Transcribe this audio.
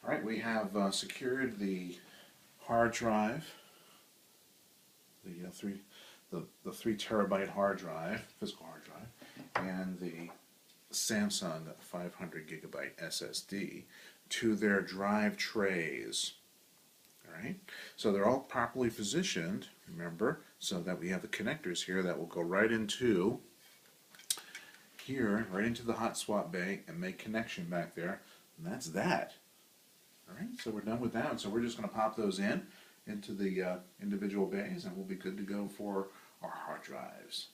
All right, we have secured the hard drive, the 3 terabyte hard drive, physical hard drive, and the Samsung 500 gigabyte SSD to their drive trays. All right, so they're all properly positioned, remember, so that we have the connectors here that will go right into here, right into the hot swap bay and make connection back there, and that's that. All right, so we're done with that. So we're just going to pop those into the individual bays, and we'll be good to go for our hard drives.